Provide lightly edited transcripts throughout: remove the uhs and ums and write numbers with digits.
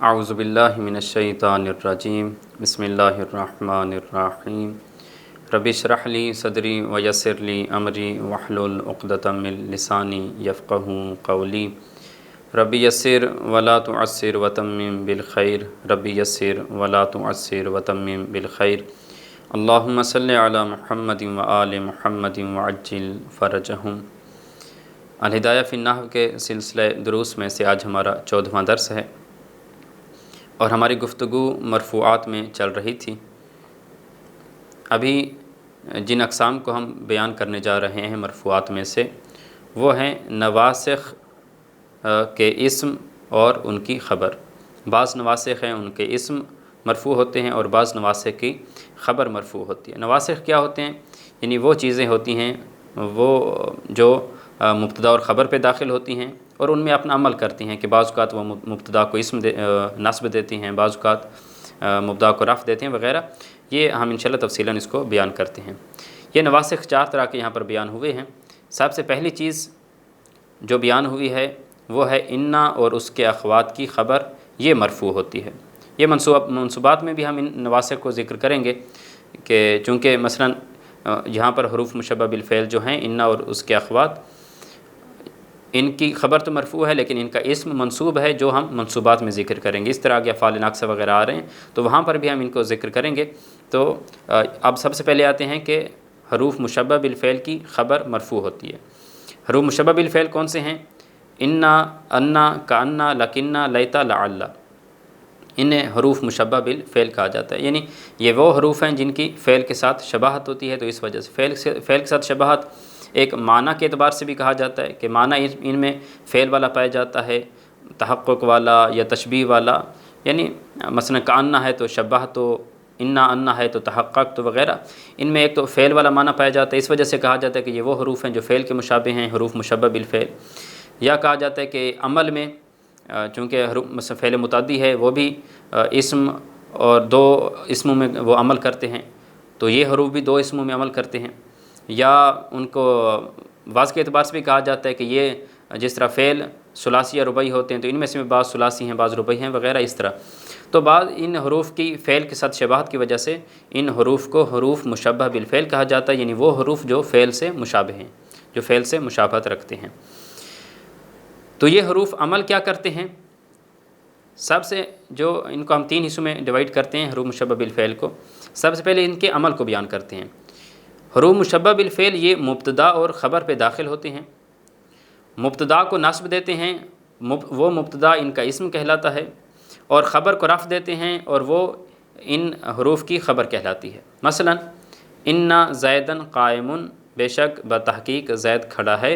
اعوذ باللہ من الشیطان الرجیم بسم اللہ الرحمن الرحیم رب اشرح لی صدری ویسر لی امری واحلل عقدۃ من لسانی یفقہوا قولی رب یسر ولا تعسر وتمم بالخیر رب یسر ولا تعسر وتمم بالخیر اللہم صلی علی محمد وآل محمد وعجل فرجہم۔ الہدایہ فی النحو کے سلسلہ دروس میں سے آج ہمارا 14واں درس ہے اور ہماری گفتگو مرفوعات میں چل رہی تھی۔ ابھی جن اقسام کو ہم بیان کرنے جا رہے ہیں مرفوعات میں سے وہ ہیں نواسخ کے اسم اور ان کی خبر۔ بعض نواسخ ہیں ان کے اسم مرفوع ہوتے ہیں اور بعض نواسخ کی خبر مرفوع ہوتی ہے۔ نواسخ کیا ہوتے ہیں؟ یعنی وہ چیزیں ہوتی ہیں وہ جو مبتدا اور خبر پہ داخل ہوتی ہیں اور ان میں اپنا عمل کرتی ہیں کہ بعض اوقات وہ مبتدا کو اسم نصب دیتی ہیں، بعض اوقات مبتدا کو رفع دیتے ہیں وغیرہ۔ یہ ہم انشاءاللہ تفصیلاً اس کو بیان کرتے ہیں۔ یہ نواسخ 4 طرح کے یہاں پر بیان ہوئے ہیں۔ سب سے پہلی چیز جو بیان ہوئی ہے وہ ہے انا اور اس کے اخوات کی خبر، یہ مرفوع ہوتی ہے۔ یہ منصوبات میں بھی ہم ان نواسخ کو ذکر کریں گے کہ چونکہ مثلا یہاں پر حروف مشبہ بالفعل جو ہیں انا اور اس کے اخوات، ان کی خبر تو مرفوع ہے لیکن ان کا اسم منصوب ہے جو ہم منصوبات میں ذکر کریں گے۔ اس طرح کے افعال ناقصہ وغیرہ آ رہے ہیں تو وہاں پر بھی ہم ان کو ذکر کریں گے۔ تو اب سب سے پہلے آتے ہیں کہ حروف مشبہ بالفعل کی خبر مرفوع ہوتی ہے۔ حروف مشبہ بالفعل کون سے ہیں؟ انا، انا، کانا، لکنا، لیتا، لعل، انہیں حروف مشبہ بالفعل کہا جاتا ہے۔ یعنی یہ وہ حروف ہیں جن کی فعل کے ساتھ شباہت ہوتی ہے، تو اس وجہ سے فعل کے ساتھ شباہت ایک معنی کے اعتبار سے بھی کہا جاتا ہے کہ معنی ان میں فعل والا پایا جاتا ہے، تحقق والا یا تشبیہ والا، یعنی مثلا کانا ہے تو شبہ تو، انا ہے تو تحقق تو وغیرہ، ان میں ایک تو فعل والا معنی پایا جاتا ہے، اس وجہ سے کہا جاتا ہے کہ یہ وہ حروف ہیں جو فعل کے مشابہ ہیں، حروف مشبہ بالفعل۔ یا کہا جاتا ہے کہ عمل میں چونکہ حروف مثلا فعل متعدی ہے وہ بھی اسم اور 2 اسموں میں وہ عمل کرتے ہیں، تو یہ حروف بھی 2 اسموں میں عمل کرتے ہیں۔ یا ان کو بعض کے اعتبار سے بھی کہا جاتا ہے کہ یہ جس طرح فعل ثلاثی یا رباعی ہوتے ہیں تو ان میں سے بعض ثلاثی ہیں بعض رباعی ہیں وغیرہ اس طرح۔ تو بعض ان حروف کی فعل کے ساتھ شباہت کی وجہ سے ان حروف کو حروف مشبہ بالفعل کہا جاتا ہے، یعنی وہ حروف جو فعل سے مشابہ ہیں، جو فعل سے مشابہت رکھتے ہیں۔ تو یہ حروف عمل کیا کرتے ہیں؟ سب سے جو ان کو ہم 3 حصوں میں ڈیوائیڈ کرتے ہیں حروف مشبہ بالفعل کو، سب سے پہلے ان کے عمل کو بیان کرتے ہیں۔ حروف مشبہ بالفعل یہ مبتدا اور خبر پہ داخل ہوتے ہیں، مبتدا کو نصب دیتے ہیں، وہ مبتدا ان کا اسم کہلاتا ہے، اور خبر کو رفع دیتے ہیں اور وہ ان حروف کی خبر کہلاتی ہے۔ مثلا انا زیدن قائم، بے شک بتحقیق زید کھڑا ہے۔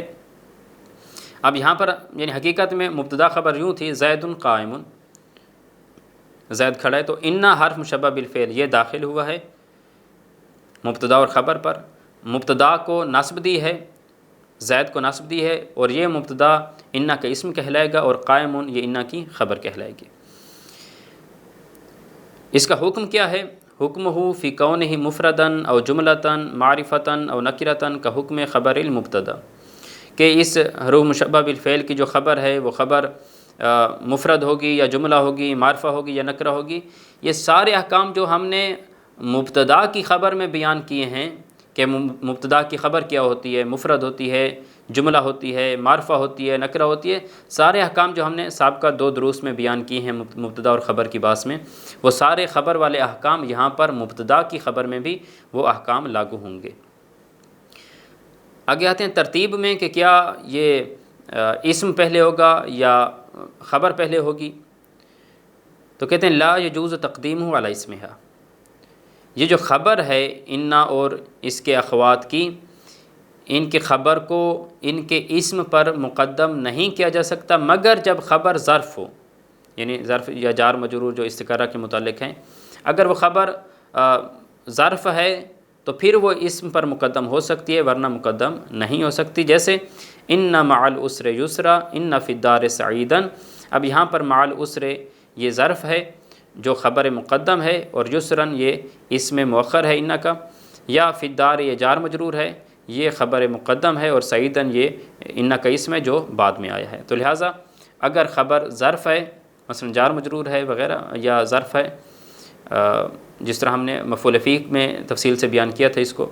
اب یہاں پر یعنی حقیقت میں مبتدا خبر یوں تھی زیدن قائم، زید کھڑا ہے، تو انا حرف مشبہ بالفعل یہ داخل ہوا ہے مبتدا اور خبر پر، مبتدا کو نصب دی ہے، زید کو نصب دی ہے، اور یہ مبتدا انا کا اسم کہلائے گا اور قائم یہ انا کی خبر کہلائے گی۔ اس کا حکم کیا ہے؟ حکمہ فی کونہ مفردن او جملتن معرفتن او نکرتن کا حکم خبر المبتدا، کہ اس حروف مشبہ بالفعل کی جو خبر ہے وہ خبر مفرد ہوگی یا جملہ ہوگی، معرفہ ہوگی یا نکرہ ہوگی۔ یہ سارے احکام جو ہم نے مبتدا کی خبر میں بیان کیے ہیں کہ مبتدا کی خبر کیا ہوتی ہے، مفرد ہوتی ہے، جملہ ہوتی ہے، معرفہ ہوتی ہے، نکرہ ہوتی ہے، سارے احکام جو ہم نے سابقہ 2 دروس میں بیان کیے ہیں مبتدا اور خبر کی بحث میں، وہ سارے خبر والے احکام یہاں پر مبتدا کی خبر میں بھی وہ احکام لاگو ہوں گے۔ آگے آتے ہیں ترتیب میں کہ کیا یہ اسم پہلے ہوگا یا خبر پہلے ہوگی، تو کہتے ہیں لا یجوز تقدیمہ علی اسمہا، یہ جو خبر ہے انا اور اس کے اخوات کی، ان کی خبر کو ان کے اسم پر مقدم نہیں کیا جا سکتا مگر جب خبر ظرف ہو، یعنی ظرف یا جار مجرور جو استقرہ کے متعلق ہیں، اگر وہ خبر ظرف ہے تو پھر وہ اسم پر مقدم ہو سکتی ہے ورنہ مقدم نہیں ہو سکتی۔ جیسے ان مع العسر یسرا ان فی الدار سعیدا، اب یہاں پر مع العسر یہ ظرف ہے جو خبر مقدم ہے، اور یسرن یہ اسم مؤخر ہے ان کا، یا فی الدار یہ جار مجرور ہے، یہ خبر مقدم ہے، اور سعیدن یہ ان کا اسم ہے جو بعد میں آیا ہے۔ تو لہٰذا اگر خبر ظرف ہے مثلا جار مجرور ہے وغیرہ یا ظرف ہے، جس طرح ہم نے مفعول فیہ میں تفصیل سے بیان کیا تھا اس کو،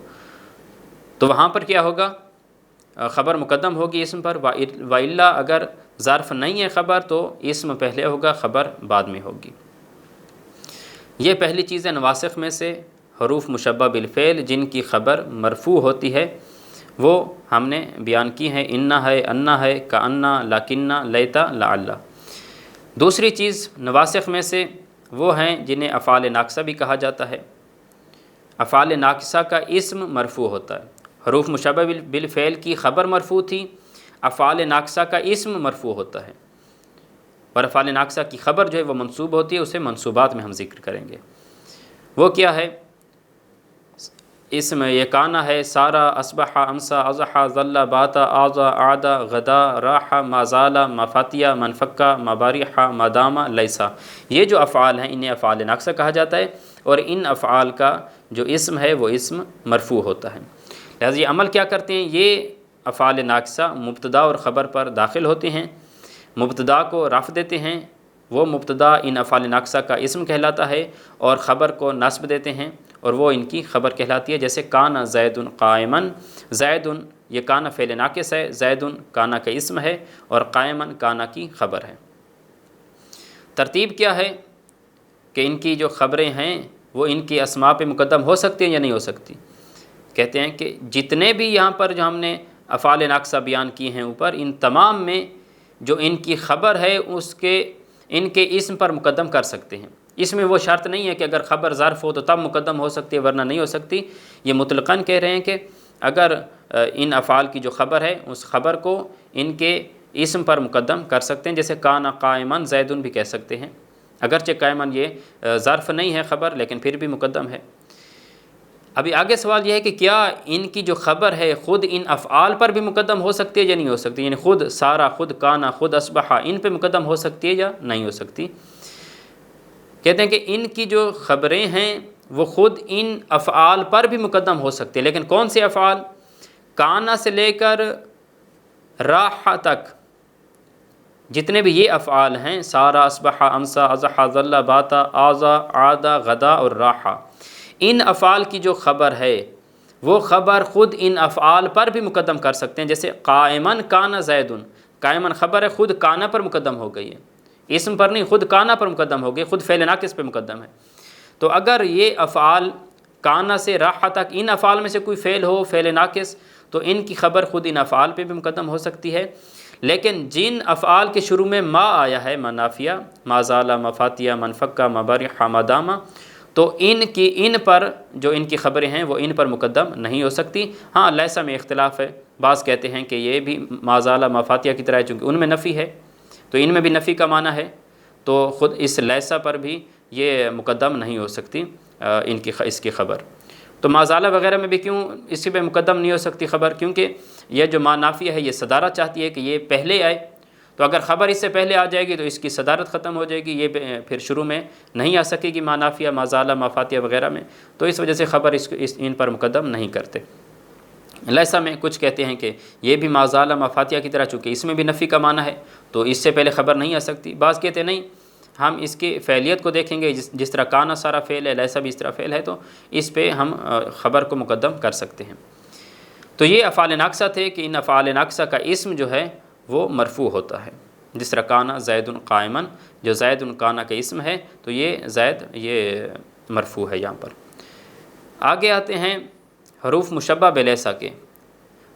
تو وہاں پر کیا ہوگا، خبر مقدم ہوگی اسم پر، وَإِلَّا اگر ظرف نہیں ہے خبر تو اسم پہلے ہوگا، خبر بعد میں ہوگی۔ یہ پہلی چیز ہے نواسخ میں سے حروف مشبہ بالفعل جن کی خبر مرفوع ہوتی ہے، وہ ہم نے بیان کی ہیں، انا ہے، انا ہے، کانا، لاکنہ، لیتا، لعل۔ دوسری چیز نواسخ میں سے وہ ہیں جنہیں افعال ناقصہ بھی کہا جاتا ہے۔ افعال ناقصہ کا اسم مرفوع ہوتا ہے، حروف مشبہ بالفعل کی خبر مرفوع تھی، افعال ناقصہ کا اسم مرفوع ہوتا ہے، اور افعال ناقصہ کی خبر جو ہے وہ منصوب ہوتی ہے، اسے منصوبات میں ہم ذکر کریں گے۔ وہ کیا ہے؟ اسم یہ کانا ہے، سارا، اصبح، امسا، اضحى، ظل، بات، آض، عاد، غدا، راح، ما زال، ما فاتیا، من فکا، ما باریح، ما دام، لیسا۔ یہ جو افعال ہیں انہیں افعال ناقصہ کہا جاتا ہے، اور ان افعال کا جو اسم ہے وہ اسم مرفوع ہوتا ہے۔ لہذا یہ عمل کیا کرتے ہیں، یہ افعال ناقصہ مبتدا اور خبر پر داخل ہوتے ہیں، مبتدا کو رفع دیتے ہیں، وہ مبتدا ان افعال ناقصہ کا اسم کہلاتا ہے، اور خبر کو نصب دیتے ہیں اور وہ ان کی خبر کہلاتی ہے۔ جیسے کانا زید قائمن، زید یہ کانا فعل ناقص ہے، زید کانا کا اسم ہے، اور قائمن کانا کی خبر ہے۔ ترتیب کیا ہے کہ ان کی جو خبریں ہیں وہ ان کی اسماء پہ مقدم ہو سکتی ہیں یا نہیں ہو سکتی؟ کہتے ہیں کہ جتنے بھی یہاں پر جو ہم نے افعال ناقصہ بیان کی ہیں اوپر، ان تمام میں جو ان کی خبر ہے ان کے اسم پر مقدم کر سکتے ہیں۔ اس میں وہ شرط نہیں ہے کہ اگر خبر ظرف ہو تو تب مقدم ہو سکتی ہے ورنہ نہیں ہو سکتی۔ یہ مطلقاً کہہ رہے ہیں کہ اگر ان افعال کی جو خبر ہے اس خبر کو ان کے اسم پر مقدم کر سکتے ہیں، جیسے کانا قائمن زیدن بھی کہہ سکتے ہیں، اگرچہ قائمن یہ ظرف نہیں ہے خبر لیکن پھر بھی مقدم ہے۔ ابھی آگے سوال یہ ہے کہ کیا ان کی جو خبر ہے خود ان افعال پر بھی مقدم ہو سکتی ہے یا نہیں ہو سکتی، یعنی خود سارا، خود کانا، خود اصبح، ان پہ مقدم ہو سکتی ہے یا نہیں ہو سکتی؟ کہتے ہیں کہ ان کی جو خبریں ہیں وہ خود ان افعال پر بھی مقدم ہو سکتے ہیں، لیکن کون سے افعال؟ کانا سے لے کر راح تک جتنے بھی یہ افعال ہیں، سارا، اصبح، امسا، اضحى، ظل، بات، آضا، عاد، غدا اور راح، ان افعال کی جو خبر ہے وہ خبر خود ان افعال پر بھی مقدم کر سکتے ہیں۔ جیسے قائمن کانا زیدن، قائمن خبر ہے خود کانا پر مقدم ہو گئی ہے، اسم پر نہیں، خود کانا پر مقدم ہو گئی، خود فعل ناقص پہ مقدم ہے۔ تو اگر یہ افعال کانا سے راح تک ان افعال میں سے کوئی فعل ہو، فعل ناقص، تو ان کی خبر خود ان افعال پہ بھی مقدم ہو سکتی ہے۔ لیکن جن افعال کے شروع میں ما آیا ہے، ما نافیہ، ما زال، ما فاتیہ، من فکا، ما باریح، ما دام، تو ان پر جو ان کی خبریں ہیں وہ ان پر مقدم نہیں ہو سکتی۔ ہاں لیسا میں اختلاف ہے، بعض کہتے ہیں کہ یہ بھی ما زال، ما فاتیہ کی طرح ہے، چونکہ ان میں نفی ہے تو ان میں بھی نفی کا معنی ہے، تو خود اس لیسا پر بھی یہ مقدم نہیں ہو سکتی اس کی خبر۔ تو ما زال وغیرہ میں بھی کیوں اس پہ مقدم نہیں ہو سکتی خبر؟ کیونکہ یہ جو ما نافیہ ہے یہ صدارت چاہتی ہے کہ یہ پہلے آئے، تو اگر خبر اس سے پہلے آ جائے گی تو اس کی صدارت ختم ہو جائے گی، یہ پھر شروع میں نہیں آ سکے گی ما نافیہ، ما زال، ما فاتیہ وغیرہ میں، تو اس وجہ سے خبر ان پر مقدم نہیں کرتے۔ لیسا میں کچھ کہتے ہیں کہ یہ بھی ما زال، ما فاتیہ کی طرح، چونکہ اس میں بھی نفی کا معنی ہے تو اس سے پہلے خبر نہیں آ سکتی۔ بعض کہتے ہیں نہیں، ہم اس کی فعلیت کو دیکھیں گے، جس طرح کانا سارا فعل ہے، لیسا بھی اس طرح فعل ہے، تو اس پہ ہم خبر کو مقدم کر سکتے ہیں۔ تو یہ افعال ناقصہ تھے کہ ان افعال ناقصہ کا اسم جو ہے وہ مرفوع ہوتا ہے، جس طرح کانا زید قائمن، جو زید کانا کا اسم ہے تو یہ زید یہ مرفوع ہے یہاں پر۔ آگے آتے ہیں حروف مشبہ بلیسا کے،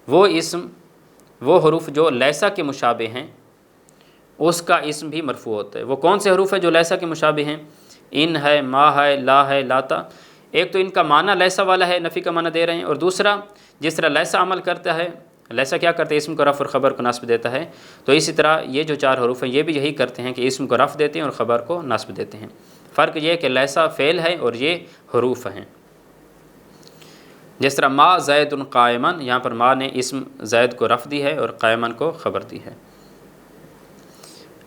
وہ اسم، وہ حروف جو لیسا کے مشابہ ہیں اس کا اسم بھی مرفوع ہوتا ہے۔ وہ کون سے حروف ہیں جو لیسا کے مشابہ ہیں؟ ان ہے، ما ہے، لا ہے، لاتا۔ ایک تو ان کا معنی لیسا والا ہے، نفی کا معنی دے رہے ہیں، اور دوسرا جس طرح لیسا عمل کرتا ہے، لیسا کیا کرتے ہیں، اسم کو رفع اور خبر کو نصب دیتا ہے، تو اسی طرح یہ جو چار حروف ہیں یہ بھی یہی کرتے ہیں کہ اسم کو رفع دیتے ہیں اور خبر کو نصب دیتے ہیں۔ فرق یہ ہے کہ لیسا فعل ہے اور یہ حروف ہیں۔ جس طرح ما زید قائمن، یہاں پر ما نے اسم زید کو رفع دی ہے اور قائمن کو خبر دی ہے۔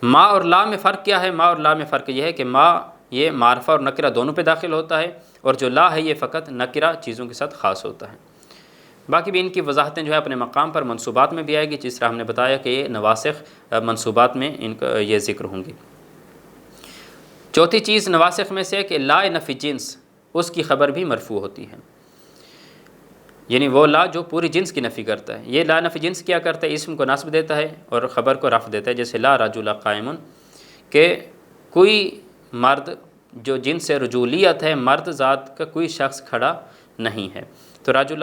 ما اور لا میں فرق کیا ہے؟ ما اور لا میں فرق یہ ہے کہ ما یہ معرفہ اور نکرہ دونوں پہ داخل ہوتا ہے، اور جو لا ہے یہ فقط نکرہ چیزوں کے ساتھ خاص ہوتا ہے۔ باقی بھی ان کی وضاحتیں جو ہے اپنے مقام پر منصوبات میں بھی آئے گی، جس طرح ہم نے بتایا کہ یہ نواسخ منصوبات میں ان کا یہ ذکر ہوں گی۔ چوتھی چیز نواسخ میں سے ہے کہ لا نفی جنس، اس کی خبر بھی مرفوع ہوتی ہے، یعنی وہ لا جو پوری جنس کی نفی کرتا ہے۔ یہ لا نفی جنس کیا کرتا ہے؟ اسم کو نصب دیتا ہے اور خبر کو رفع دیتا ہے، جیسے لا رجل قائم، کہ کوئی مرد جو جنس رجولیت ہے، مرد ذات کا کوئی شخص کھڑا نہیں ہے۔ تو رجل،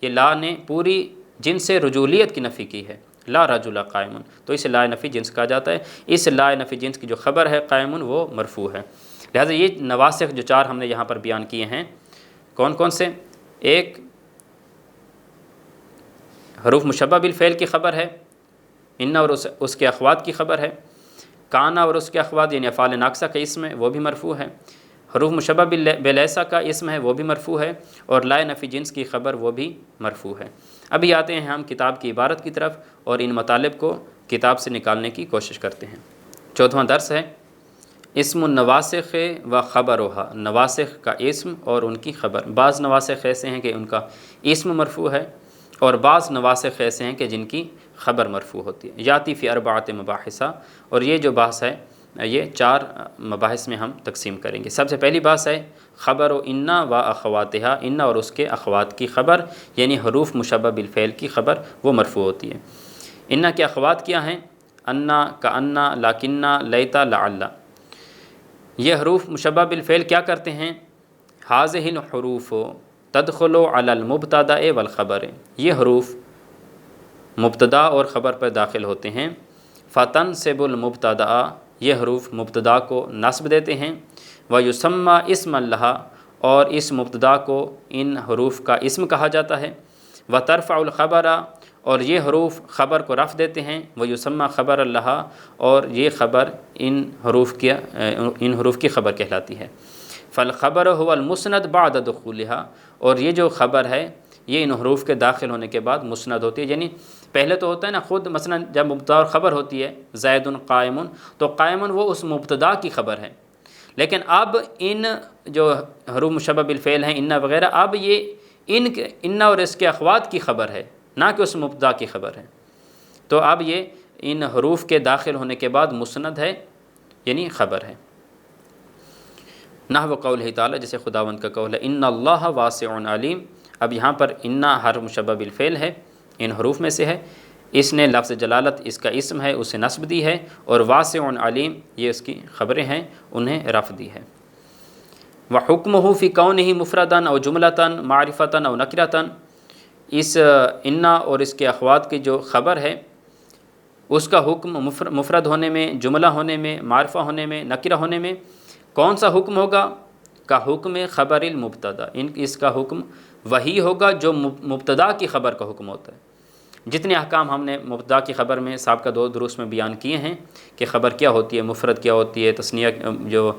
یہ لا نے پوری جنس رجولیت کی نفی کی ہے، لا رجل قائم، تو اسے لا نفی جنس کہا جاتا ہے۔ اس لا نفی جنس کی جو خبر ہے قائم، وہ مرفوع ہے۔ لہٰذا یہ نواسخ جو چار ہم نے یہاں پر بیان کیے ہیں، کون کون سے؟ ایک حروف مشبہ بالفعل کی خبر ہے، ان اور اس کے اخوات کی خبر ہے، کانا اور اس کے اخوات یعنی افعال ناقصہ کا اسم ہے، وہ بھی مرفوع ہے، حروف مشبہ بلیسا کا اسم ہے، وہ بھی مرفوع ہے، اور لا نفی جنس کی خبر وہ بھی مرفوع ہے۔ ابھی آتے ہیں ہم کتاب کی عبارت کی طرف اور ان مطالب کو کتاب سے نکالنے کی کوشش کرتے ہیں۔ چوتھواں درس ہے اسم النواسخ و خبرها، نواسخ کا اسم اور ان کی خبر۔ بعض نواسخ ایسے ہیں کہ ان کا اسم مرفوع ہے، اور بعض نواسخ ایسے ہیں کہ جن کی خبر مرفوع ہوتی ہے۔ یاتی فی اربعۃ مباحثہ، اور یہ جو بحث ہے یہ چار مباحث میں ہم تقسیم کریں گے۔ سب سے پہلی بحث ہے خبر و انا و اخواتہا، انا اور اس کے اخوات کی خبر، یعنی حروف مشبہ بالفعل کی خبر وہ مرفوع ہوتی ہے۔ انا کے اخوات کیا ہیں؟ انا، کانا، لاکنہ، لیتا، لعل۔ یہ حروف مشبہ بالفعل کیا کرتے ہیں؟ ہذہ الحروف تدخل علی المبتدأ والخبر، یہ حروف مبتدا اور خبر پر داخل ہوتے ہیں۔ فتنصب المبتدا، یہ حروف مبتدا کو نصب دیتے ہیں۔ ویسمى اسم اللہ، اور اس مبتدا کو ان حروف کا اسم کہا جاتا ہے۔ وترفع الخبر، اور یہ حروف خبر کو رفع دیتے ہیں۔ ویسمى خبر اللہ، اور یہ خبر ان حروف کی خبر کہلاتی ہے۔ فالخبر هو المسند بعد دخولها، اور یہ جو خبر ہے یہ ان حروف کے داخل ہونے کے بعد مسند ہوتی ہے، یعنی پہلے تو ہوتا ہے نا خود، مثلا جب مبتدا اور خبر ہوتی ہے زید قائم، تو قائم وہ اس مبتدا کی خبر ہے، لیکن اب ان جو حروف مشبہ بالفعل ہیں انا وغیرہ، اب یہ انا اور اس کے اخوات کی خبر ہے، نہ کہ اس مبتدا کی خبر ہے۔ تو اب یہ ان حروف کے داخل ہونے کے بعد مسند ہے، یعنی خبر ہے۔ نحو قولہ تعالی، جیسے خداوند کا قول ہے ان اللہ واسع علیم۔ اب یہاں پر انا حرف مشبہ بالفعل ہے، ان حروف میں سے ہے، اس نے لفظ جلالت اس کا اسم ہے اسے نصب دی ہے، اور واسع علیم یہ اس کی خبریں ہیں انہیں رفع دی ہے۔ وحکمہ فی کونہ مفردا او جملۃ معرفۃ او نکرۃ، اس انا اور اس کے اخوات کی جو خبر ہے اس کا حکم مفرد ہونے میں، جملہ ہونے میں، معرفہ ہونے میں، نکرہ ہونے میں کون سا حکم ہوگا؟ کا حکم خبر المبتدا، اس کا حکم وہی ہوگا جو مبتدا کی خبر کا حکم ہوتا ہے۔ جتنے احکام ہم نے مبتدا کی خبر میں سابقہ 2 دروس میں بیان کیے ہیں کہ خبر کیا ہوتی ہے، مفرد کیا ہوتی ہے، تثنیہ جو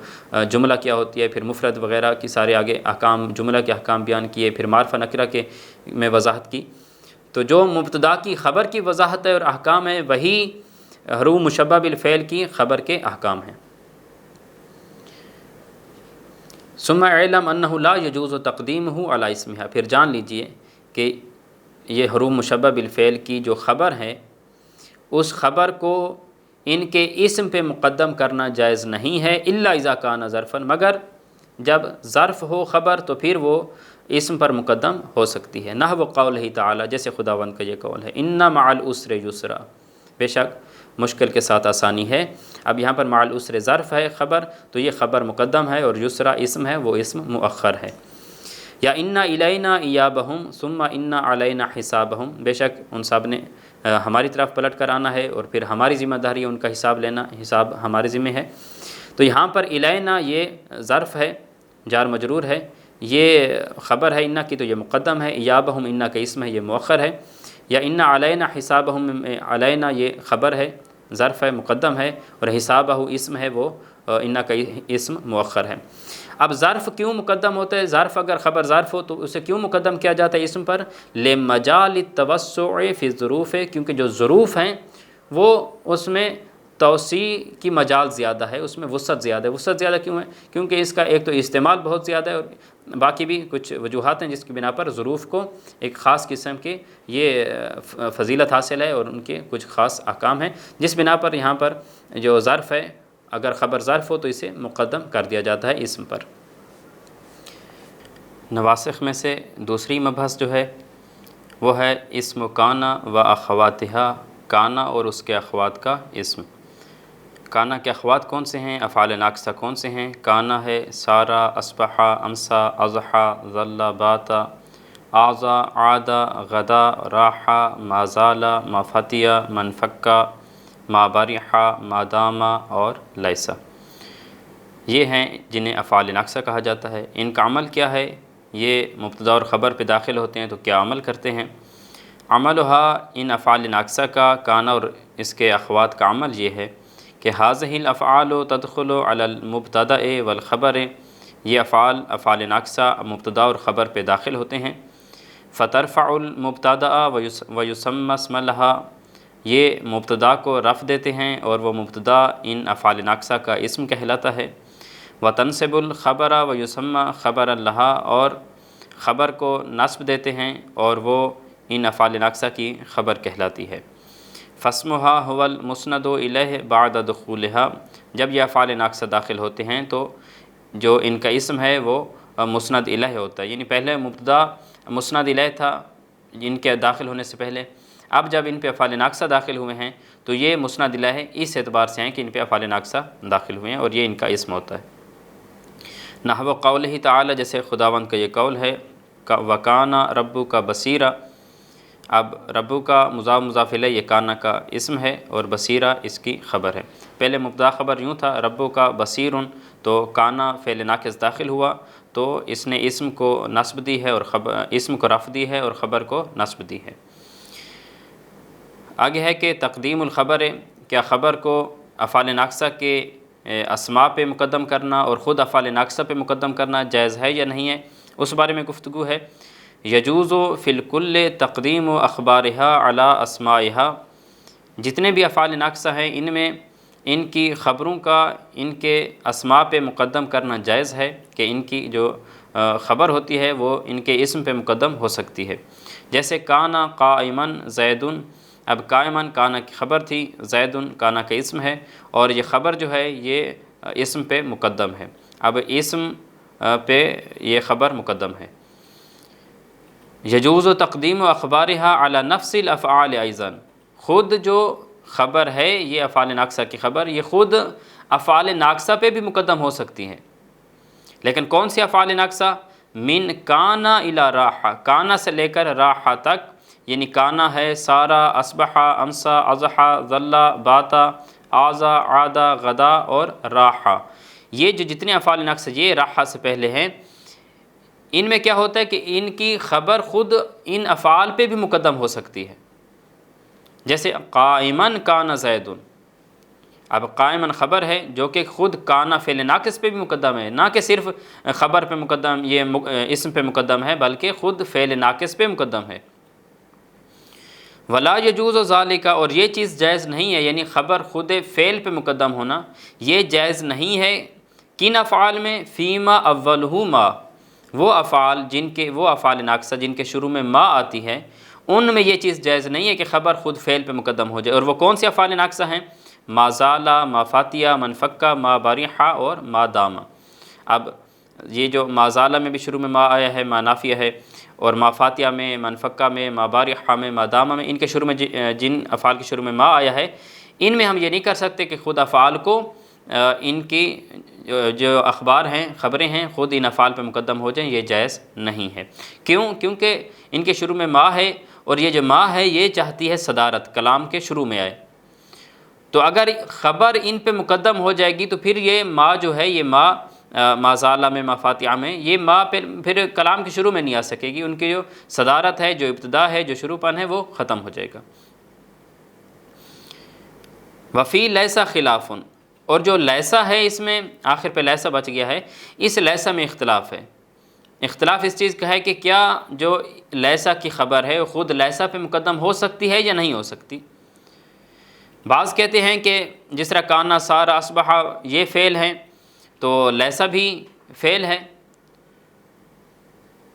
جملہ کیا ہوتی ہے، پھر مفرد وغیرہ کی سارے آگے احکام، جملہ کے احکام بیان کیے، پھر معرفہ نکرہ کے میں وضاحت کی۔ تو جو مبتدا کی خبر کی وضاحت ہے اور احکام ہے، وہی حروف مشبہ بالفعل کی خبر کے احکام ہیں۔ ثم اعلم انہ لا یجوز تقدیمہ علی اسمہا، پھر جان لیجئے کہ یہ حروف مشبہ بالفعل کی جو خبر ہے اس خبر کو ان کے اسم پہ مقدم کرنا جائز نہیں ہے، الا اذا کان ظرفا، مگر جب ظرف ہو خبر تو پھر وہ اسم پر مقدم ہو سکتی ہے۔ نحو قولہ تعالی، جیسے خداوند کا یہ قول ہے ان مع العسر یسرا، بے شک مشکل کے ساتھ آسانی ہے۔ اب یہاں پر مع العسر ظرف ہے خبر، تو یہ خبر مقدم ہے، اور یسرا اسم ہے، وہ اسم مؤخر ہے۔ یا انا الینا ایابہم ثم انا علینا حسابہم، بے شک ان سب نے ہماری طرف پلٹ کر آنا ہے، اور پھر ہماری ذمہ داری ہے ان کا حساب لینا، حساب ہمارے ذمہ ہے۔ تو یہاں پر الینا یہ ظرف ہے، جار مجرور ہے، یہ خبر ہے انا کی تو یہ مقدم ہے، ایابہم انا کا اسم ہے، یہ مؤخر ہے۔ یا انا علینا حسابہم، علینا یہ خبر ہے، ظرف ہے، مقدم ہے، اور حسابہ اسم ہے، وہ انا کا اسم مؤخر ہے۔ اب ظرف کیوں مقدم ہوتا ہے؟ ظرف اگر خبر ظرف ہو تو اسے کیوں مقدم کیا جاتا ہے اسم پر؟ لمجال التوسع فی الظروف، کیونکہ جو ظروف ہیں وہ اس میں توسیع کی مجال زیادہ ہے، اس میں وسعت زیادہ ہے۔ وسعت زیادہ کیوں ہے؟ کیونکہ اس کا ایک تو استعمال بہت زیادہ ہے، اور باقی بھی کچھ وجوہات ہیں جس کی بنا پر ظروف کو ایک خاص قسم کے یہ فضیلت حاصل ہے، اور ان کے کچھ خاص احکام ہیں، جس بنا پر یہاں پر جو ظرف ہے اگر خبر ظرف ہو تو اسے مقدم کر دیا جاتا ہے اسم پر۔ نواسخ میں سے دوسری مبحث جو ہے وہ ہے اسم کانا و اخواتہا، کانا اور اس کے اخوات کا اسم۔ کانا کے اخوات کون سے ہیں؟ افعال ناقصہ کون سے ہیں؟ کانا ہے سارا، اصبحا، امسا، اضحا، ظل، باتا، آزا، عادا، غدا، راحا، ما زالا، ما فتیا، من فکا، ما برحا، ما داما اور لیسا۔ یہ ہیں جنہیں افعال ناقصہ کہا جاتا ہے۔ ان کا عمل کیا ہے؟ یہ مبتدا اور خبر پہ داخل ہوتے ہیں تو کیا عمل کرتے ہیں؟ عملہا، ان افعال ناقصہ کا، کانا اور اس کے اخوات کا عمل یہ ہے کہ هذه الافعال تدخل على المبتدا والخبر، یہ افعال ناقصہ مبتدا اور خبر پہ داخل ہوتے ہیں۔ فترفع المبتدا ویسمى اسم لها، یہ مبتدا کو رفع دیتے ہیں اور وہ مبتدا ان افعال ناقصہ کا اسم کہلاتا ہے۔ وتنصب الخبر ویسمى خبرا لها، اور خبر کو نصب دیتے ہیں اور وہ ان افعال ناقصہ کی خبر کہلاتی ہے۔ فاسمها هو المسند الیہ بعد دخولها، جب یہ افعال ناقصہ داخل ہوتے ہیں تو جو ان کا اسم ہے وہ مسند الیہ ہوتا ہے، یعنی پہلے مبتدا مسند الیہ تھا ان کے داخل ہونے سے پہلے، اب جب ان پہ افعال ناقصہ داخل ہوئے ہیں تو یہ مسند الیہ اس اعتبار سے ہیں کہ ان پہ افعال ناقصہ داخل ہوئے ہیں اور یہ ان کا اسم ہوتا ہے۔ نحو قولہ تعالی، جیسے خداوند کا یہ قول ہے وَكَانَ رَبُّكَ بَصِيرًا، اب ربو کا مضاف الیہ یہ کانا کا اسم ہے اور بصیرہ اس کی خبر ہے۔ پہلے مبتدا خبر یوں تھا ربو کا بصیرن، تو کانا فعل ناقص داخل ہوا تو اس نے اسم کو نصب دی ہے اور اسم کو رفع دی ہے اور خبر کو نصب دی ہے۔ آگے ہے کہ تقدیم الخبر، کیا خبر کو افعال ناقصہ کے اسماء پہ مقدم کرنا اور خود افعال ناقصہ پہ مقدم کرنا جائز ہے یا نہیں ہے، اس بارے میں گفتگو ہے۔ یجوز فی الکل تقدیم اخبارها علی اسمائها، جتنے بھی افعال ناقصہ ہیں ان میں ان کی خبروں کا ان کے اسماء پہ مقدم کرنا جائز ہے کہ ان کی جو خبر ہوتی ہے وہ ان کے اسم پہ مقدم ہو سکتی ہے۔ جیسے کانا قائما زیدن، اب قائما کانا کی خبر تھی، زیدن کانا کا اسم ہے اور یہ خبر جو ہے یہ اسم پہ مقدم ہے، اب اسم پہ یہ خبر مقدم ہے۔ یجوز تقدیم اخبارها علی نفس الافعال ایضا، خود جو خبر ہے یہ افعال ناقصہ کی خبر یہ خود افعال ناقصہ پہ بھی مقدم ہو سکتی ہیں، لیکن کون سی افعال ناقصہ؟ من کانا الی راحا، کانا سے لے کر راحا تک، یعنی کانا ہے سارا، اصبحا، امسا، اضحا، ظل، باتا، آزا، عادا، غدا اور راحا، یہ جو جتنے افعال ناقصہ یہ راحا سے پہلے ہیں ان میں کیا ہوتا ہے کہ ان کی خبر خود ان افعال پہ بھی مقدم ہو سکتی ہے۔ جیسے قائمن کانا زیدن، اب قائمن خبر ہے جو کہ خود کانا فعل ناقص پہ بھی مقدم ہے، نہ کہ صرف خبر پہ مقدم یہ اسم پہ مقدم ہے بلکہ خود فعل ناقص پہ مقدم ہے۔ ولا یجوز ذالک، اور یہ چیز جائز نہیں ہے، یعنی خبر خود فعل پہ مقدم ہونا یہ جائز نہیں ہے کن افعال میں؟ فیما اولہ ما، وہ افعال ناقصہ جن کے شروع میں ما آتی ہے ان میں یہ چیز جائز نہیں ہے کہ خبر خود فعل پہ مقدم ہو جائے، اور وہ کون سی افعال ناقصہ ہیں؟ ما زالا، ما فاتیا، من فکا، ما بارحا اور ما داما۔ اب یہ جو ما زالا میں بھی شروع میں ما آیا ہے، ما نافیہ ہے، اور ما فاتیہ میں، من فکا میں، ما بارحا میں، ما داما میں، ان کے شروع میں جن افعال کے شروع میں ما آیا ہے ان میں ہم یہ نہیں کر سکتے کہ خود افعال کو ان کی جو اخبار ہیں خبریں ہیں خود ان افعال پہ مقدم ہو جائیں، یہ جائز نہیں ہے۔ کیوں؟ کیونکہ ان کے شروع میں ما ہے اور یہ جو ما ہے یہ چاہتی ہے صدارت، کلام کے شروع میں آئے، تو اگر خبر ان پہ مقدم ہو جائے گی تو پھر یہ ما جو ہے یہ ما زالہ میں، ما فاتحہ میں، یہ ما پھر کلام کے شروع میں نہیں آ سکے گی، ان کی جو صدارت ہے، جو ابتدا ہے، جو شروع پن ہے وہ ختم ہو جائے گا۔ وفی لیسا خلاف، اور جو لیسا ہے اس میں آخر پہ لیسا بچ گیا ہے، اس لیسا میں اختلاف ہے۔ اختلاف اس چیز کا ہے کہ کیا جو لیسا کی خبر ہے وہ خود لیسا پہ مقدم ہو سکتی ہے یا نہیں ہو سکتی۔ بعض کہتے ہیں کہ جس طرح کانا، سارا، اصبحا یہ فعل ہیں تو لیسا بھی فعل ہے،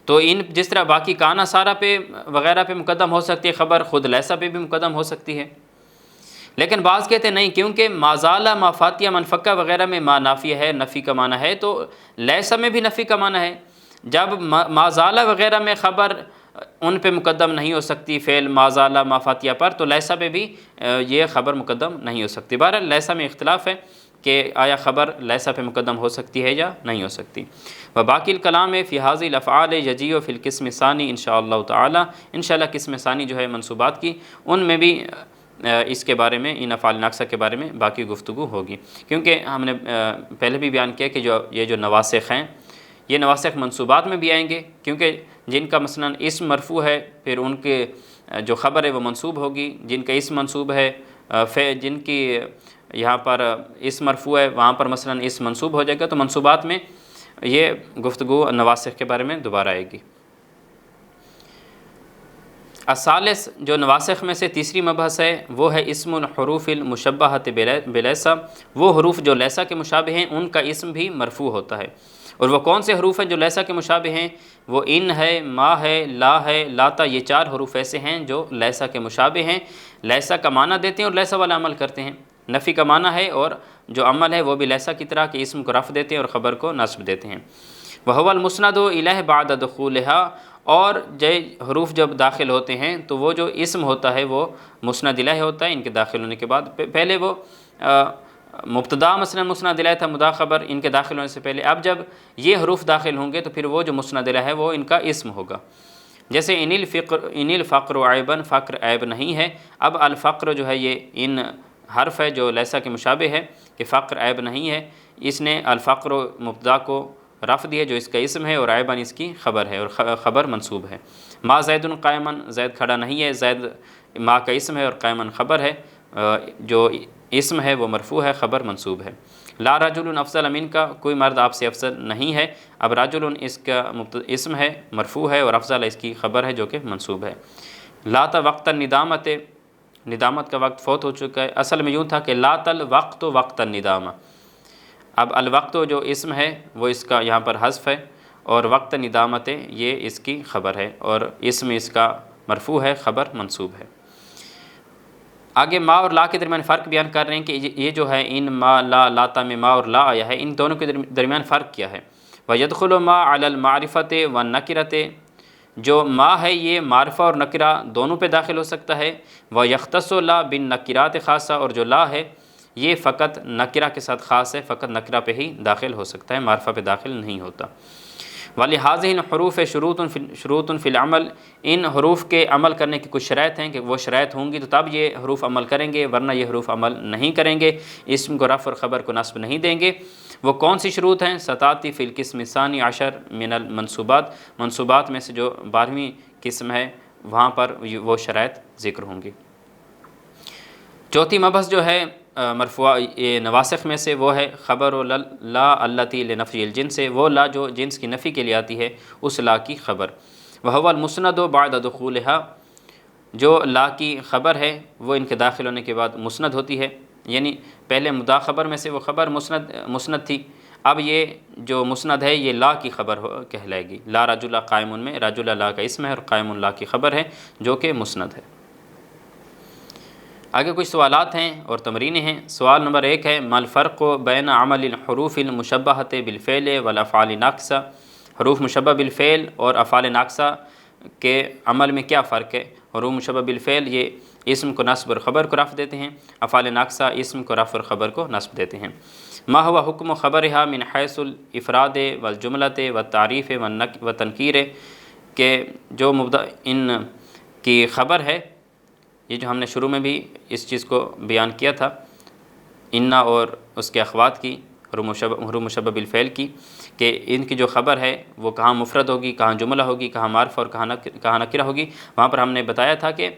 تو ان جس طرح باقی کانا، سارا پہ وغیرہ پہ مقدم ہو سکتی ہے خبر، خود لیسا پہ بھی مقدم ہو سکتی ہے۔ لیکن بعض کہتے ہیں نہیں، کیونکہ مازالہ مافاتیہ منفقہ وغیرہ میں ما نافیہ ہے، نفی کا معنی ہے، تو لیسا میں بھی نفی کا معنی ہے۔ جب مازالہ وغیرہ میں خبر ان پہ مقدم نہیں ہو سکتی فعل مازالہ مافاتیہ پر، تو لیسا پہ بھی یہ خبر مقدم نہیں ہو سکتی۔ بہرحال لیسا میں اختلاف ہے کہ آیا خبر لیسا پہ مقدم ہو سکتی ہے یا نہیں ہو سکتی۔ وباقی الکلام فی هذه الافعال یجیء فی القسم الثانی انشاءاللہ تعالی، انشاءاللہ قسم ثانی جو ہے منصوبات کی، ان میں بھی اس کے بارے میں، ان افعال ناقصہ کے بارے میں باقی گفتگو ہوگی، کیونکہ ہم نے پہلے بھی بیان کیا کہ یہ جو نواسخ ہیں، یہ نواسخ منصوبات میں بھی آئیں گے، کیونکہ جن کا مثلا اسم مرفوع ہے پھر ان کے جو خبر ہے وہ منصوب ہوگی، جن کا اسم منصوب ہے جن کی یہاں پر اسم مرفوع ہے وہاں پر مثلا اسم منصوب ہو جائے گا، تو منصوبات میں یہ گفتگو نواسخ کے بارے میں دوبارہ آئے گی۔ الثالث، جو نواسخ میں سے تیسری مبحث ہے وہ ہے اسم الحروف المشبہۃ بلیسا، وہ حروف جو لیسا کے مشابہ ہیں ان کا اسم بھی مرفوع ہوتا ہے۔ اور وہ کون سے حروف ہیں جو لیسا کے مشابہ ہیں؟ وہ ان ہے، ما ہے، لا ہے، لاتا، یہ چار حروف ایسے ہیں جو لیسا کے مشابہ ہیں، لیسا کا معنی دیتے ہیں اور لیسا والا عمل کرتے ہیں۔ نفی کا معنی ہے اور جو عمل ہے وہ بھی لیسا کی طرح کہ اسم کو رفع دیتے ہیں اور خبر کو نصب دیتے ہیں۔ وَهُوَ الْمُسْنَدُ إِلَيْهِ بَعْدَ دُخُولِهَا، اور حروف جب داخل ہوتے ہیں تو وہ جو اسم ہوتا ہے وہ مسند الیہ ہوتا ہے ان کے داخل ہونے کے بعد۔ پہلے وہ مبتدا مثلا مسند الیہ تھا، مدا خبر ان کے داخل ہونے سے پہلے، اب جب یہ حروف داخل ہوں گے تو پھر وہ جو مسند الیہ ہے وہ ان کا اسم ہوگا۔ جیسے ان الفقر عیبا، فقر عیب نہیں ہے، اب الفقر جو ہے یہ ان حرف ہے جو لیسا کے مشابہ ہے کہ فقر عیب نہیں ہے، اس نے الفقر مبتدا کو رفع دیا جو اس کا اسم ہے، اور عیباً اس کی خبر ہے اور خبر منصوب ہے۔ ما زید قائماً، زید کھڑا نہیں ہے، زید ما کا اسم ہے اور قائماً خبر ہے، جو اسم ہے وہ مرفوع ہے، خبر منصوب ہے۔ لا رجل افضل من کا، کوئی مرد آپ سے افضل نہیں ہے، اب رجل اس کا اسم ہے مرفوع ہے اور افضل اس کی خبر ہے جو کہ منصوب ہے۔ لاتا وقت الندامت، ندامت کا وقت فوت ہو چکا ہے، اصل میں یوں تھا کہ لاۃ الوقت وقت الندامہ، اب الوقت جو اسم ہے وہ اس کا یہاں پر حذف ہے، اور وقت ندامت یہ اس کی خبر ہے، اور اسم اس کا مرفوع ہے، خبر منصوب ہے۔ آگے ما اور لا کے درمیان فرق بیان کر رہے ہیں کہ یہ جو ہے ان ما لا، لاتا میں ما اور لا آیا ہے، ان دونوں کے درمیان فرق کیا ہے۔ وَيَدْخُلُ مَا عَلَى الْمَعْرِفَةِ وَالنَّكِرَةِ، جو ما ہے یہ معرفہ اور نکرہ دونوں پہ داخل ہو سکتا ہے۔ وَيَخْتَصُ لَا بِالنَّكِرَاتِ خاصہ، اور جو لا ہے یہ فقط نکرہ کے ساتھ خاص ہے، فقط نکرہ پہ ہی داخل ہو سکتا ہے، معرفہ پہ داخل نہیں ہوتا۔ وَلِهَٰذِهِ الْحُرُوفِ شُرُوطٌ فِي الْعَمَلِ، ان حروف کے عمل کرنے کی کچھ شرائط ہیں کہ وہ شرائط ہوں گی تو تب یہ حروف عمل کریں گے، ورنہ یہ حروف عمل نہیں کریں گے، اسم کو رفع اور خبر کو نصب نہیں دیں گے۔ وہ کون سی شروط ہیں؟ ستاتی فی القسم الثانی عشر من المنصوبات، منصوبات میں سے جو 12ویں قسم ہے وہاں پر وہ شرائط ذکر ہوں گی۔ چوتھی مبحث جو ہے مرفوع نواسخ میں سے وہ ہے خبر لا التی لنفی الجنس، وہ لا جو جنس کی نفی کے لیے آتی ہے اس لا کی خبر۔ وہو المسند بعد دخولها، جو لا کی خبر ہے وہ ان کے داخل ہونے کے بعد مسند ہوتی ہے، یعنی پہلے مدا خبر میں سے وہ خبر مسند تھی، اب یہ جو مسند ہے یہ لا کی خبر کہلائے گی۔ لا رجل قائم میں، رجل لا کا اسم ہے اور قائم لا کی خبر ہے جو کہ مسند ہے۔ آگے کچھ سوالات ہیں اور تمرینیں ہیں۔ سوال نمبر 1 ہے ما الفرق بین عمل الحروف المشبہۃ بالفعل والافعال ناقصہ، حروف مشبہ بالفعل اور افعال ناقصہ کے عمل میں کیا فرق ہے؟ حروف مشبہ بالفعل یہ اسم کو نصب اور خبر کو رفع دیتے ہیں، افعال ناقصہ اسم کو رفع اور خبر کو نصب دیتے ہیں۔ ما هو حکم خبرها من حیث الافراد والجملۃ والتعریف والتنکیر، کہ جو مبدا ان کی خبر ہے، یہ جو ہم نے شروع میں بھی اس چیز کو بیان کیا تھا، انا اور اس کے اخوات کی، حروف مشبہ بالفعل کی، کہ ان کی جو خبر ہے وہ کہاں مفرد ہوگی، کہاں جملہ ہوگی، کہاں معرفہ اور کہاں نکرہ ہوگی۔ وہاں پر ہم نے بتایا تھا کہ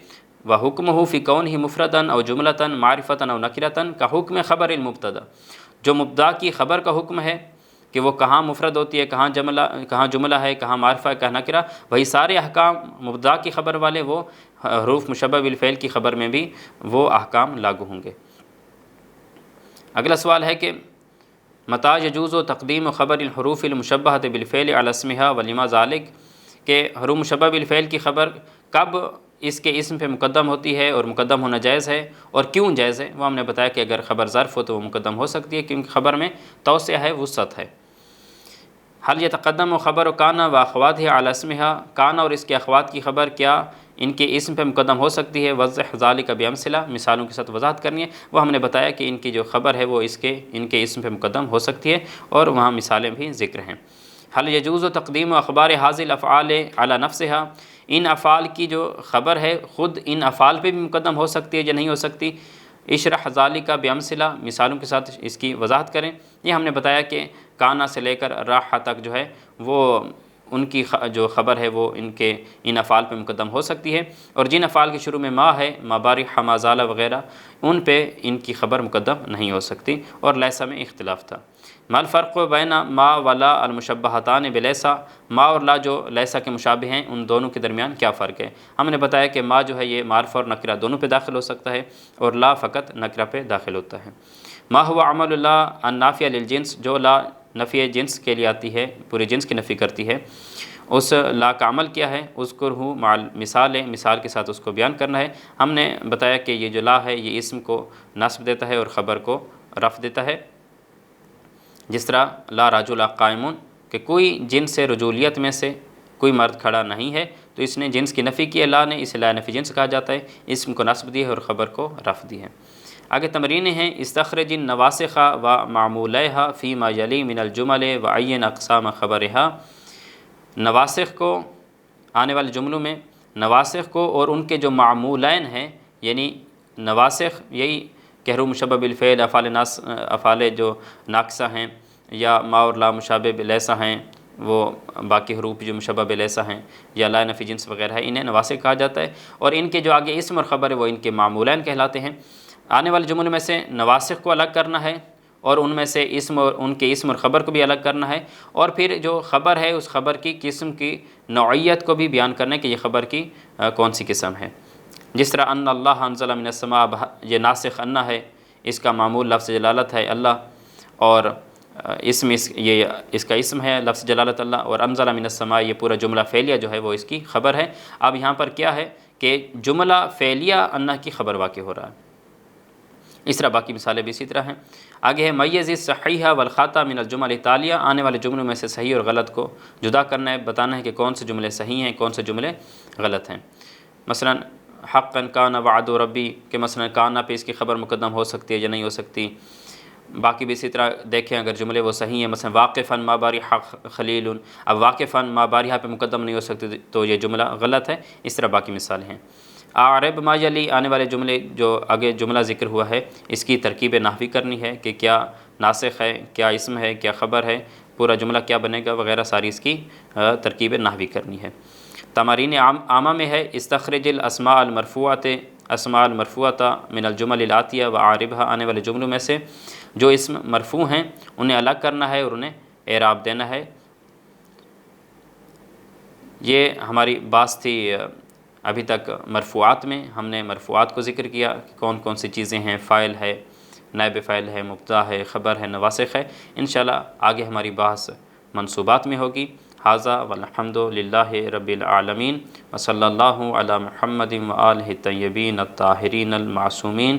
وَحُكْمُهُ فِي كَوْنِهِ مُفْرَدًا أَوْ جُمْلَةً مَعْرِفَةً أَوْ نَكِرَةً كَحُكْمِ خبر المبتدا، جو مبتدا کی خبر کا حکم ہے کہ وہ کہاں مفرد ہوتی ہے، کہاں جملہ ہے، کہاں معرفہ ہے، کہاں نکرہ، وہی سارے احکام مبتدا کی خبر والے وہ حروف مشبہ بالفعل کی خبر میں بھی وہ احکام لاگو ہوں گے۔ اگلا سوال ہے کہ متى يجوز تقدیم خبر الحروف المشبہۃ بالفعل علی اسمها ولما ذلك، کہ حروف مشبہ بالفعل کی خبر کب اس کے اسم پہ مقدم ہوتی ہے اور مقدم ہونا جائز ہے، اور کیوں جائز ہے وہ ہم نے بتایا کہ اگر خبر ظرف ہو تو وہ مقدم ہو سکتی ہے، کیونکہ خبر میں توسعہ ہے، وسعت ہے۔ حل یتقدم و خبر و کانا و اخوات ہے علی اسمہا، کانا اور اس کے اخوات کی خبر کیا ان کے اسم پہ مقدم ہو سکتی ہے؟ وضح ذالک بامثلہ، مثالوں کے ساتھ وضاحت کرنی ہے۔ وہ ہم نے بتایا کہ ان کی جو خبر ہے وہ ان کے اسم پہ مقدم ہو سکتی ہے، اور وہاں مثالیں بھی ذکر ہیں۔ حل یجوز و تقدیم و اخبار حاضل افعال علی نفسہا، ان افعال کی جو خبر ہے خود ان افعال پہ بھی مقدم ہو سکتی ہے یا نہیں ہو سکتی؟ اشرح ذالک بامثلہ، مثالوں کے ساتھ اس کی وضاحت کریں۔ یہ ہم نے بتایا کہ کانا سے لے کر راحہ تک جو ہے وہ ان کی جو خبر ہے وہ ان افعال پہ مقدم ہو سکتی ہے، اور جن افعال کے شروع میں ما ہے، ما بارح، ما زال وغیرہ، ان پہ ان کی خبر مقدم نہیں ہو سکتی، اور لیسا میں اختلاف تھا۔ ما الفرق بین ما و لا المشبہتان بلیسا، ما اور لا جو لیسا کے مشابہ ہیں ان دونوں کے درمیان کیا فرق ہے؟ ہم نے بتایا کہ ما جو ہے یہ معرفہ اور نکرہ دونوں پہ داخل ہو سکتا ہے، اور لا فقط نکرہ پہ داخل ہوتا ہے۔ ما هو عمل لا النافیہ للجنس، جو لا نفی جنس کے لیے آتی ہے، پورے جنس کی نفی کرتی ہے، اس لا کا عمل کیا ہے؟ اذکرہ مع المثال، مثال کے ساتھ اس کو بیان کرنا ہے۔ ہم نے بتایا کہ یہ جو لا ہے یہ اسم کو نصب دیتا ہے اور خبر کو رفع دیتا ہے، جس طرح لا رجل قائمون، کہ کوئی جنس رجولیت میں سے کوئی مرد کھڑا نہیں ہے، تو اس نے جنس کی نفی کی ہے، لا نے، اسے لا نفی جنس کہا جاتا ہے، اسم کو نصب دی ہے اور خبر کو رفع دی ہے۔ آگے تمرینیں ہیں، استخرج النواسخ و معمولیہا فیما یلی من الجمل و عین اقسام خبرہا، نواسخ کو آنے والے جملوں میں نواسخ کو اور ان کے جو معمولین ہیں، یعنی نواسخ یہی کہرو مشبہ بالفعل، افعال جو ناقصہ ہیں، یا ما اور لا مشابہ بلیسا ہیں، وہ باقی حروف جو مشبہ بلیسا ہیں، یا لا نفی جنس وغیرہ ہے، انہیں نواسخ کہا جاتا ہے، اور ان کے جو آگے اسم اور خبر ہے وہ ان کے معمولین کہلاتے ہیں۔ آنے والے جملوں میں سے نواسخ کو الگ کرنا ہے، اور ان میں سے اسم اور ان کے اسم اور خبر کو بھی الگ کرنا ہے، اور پھر جو خبر ہے اس خبر کی قسم کی نوعیت کو بھی بیان کرنا ہے کہ یہ خبر کی کون سی قسم ہے۔ جس طرح ان اللہ انزل من السماء، یہ ناسخ ان ہے، اس کا معمول لفظ جلالت ہے اللہ، اور یہ اس کا اسم ہے لفظ جلالت اللہ، اور انزل من السماء یہ پورا جملہ فعلیہ جو ہے وہ اس کی خبر ہے۔ اب یہاں پر کیا ہے کہ جملہ فعلیہ ان کی خبر واقع ہو رہا ہے۔ اس طرح باقی مثالیں بھی اسی طرح ہیں۔ آگے ہے میز الصحیح والخطأ من الجمل التالیہ، آنے والے جملوں میں سے صحیح اور غلط کو جدا کرنا ہے، بتانا ہے کہ کون سے جملے صحیح ہیں کون سے جملے غلط ہیں۔ مثلا حقا کان وعد ربی، کہ مثلا کانا پہ اس کی خبر مقدم ہو سکتی ہے یا نہیں ہو سکتی۔ باقی بھی اسی طرح دیکھیں اگر جملے وہ صحیح ہیں، مثلا واقفا ما بارح خلیل، اب واقفا ما بارحہ پہ مقدم نہیں ہو سکتی تو یہ جملہ غلط ہے۔ اس طرح باقی مثالیں ہیں۔ اعرب ما یلی، آنے والے جملے جو آگے جملہ ذکر ہوا ہے اس کی ترکیب نحوی کرنی ہے کہ کیا ناسخ ہے، کیا اسم ہے، کیا خبر ہے، پورا جملہ کیا بنے گا وغیرہ، ساری اس کی ترکیب نحوی کرنی ہے۔ تمارین عامہ میں ہے استخرج الاسماء المرفوعۃ، اسماء المرفوعۃ من الجمل الاتیہ واعربھا، آنے والے جملوں میں سے جو اسم مرفوع ہیں انہیں الگ کرنا ہے اور انہیں اعراب دینا ہے۔ یہ ہماری بات تھی ابھی تک مرفوعات میں، ہم نے مرفوعات کو ذکر کیا کہ کون کون سی چیزیں ہیں، فاعل ہے، نائب فاعل ہے، مبتدا ہے، خبر ہے، نواسخ ہے۔ انشاءاللہ آگے ہماری بحث منصوبات میں ہوگی۔ ھذا والحمد للہ رب العالمین، وصلی اللہ علی محمد وآلہ الطیبین الطاہرین المعصومین،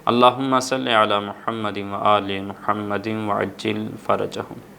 اللہم صلی علی محمد وآل محمد وعجل فرجہم۔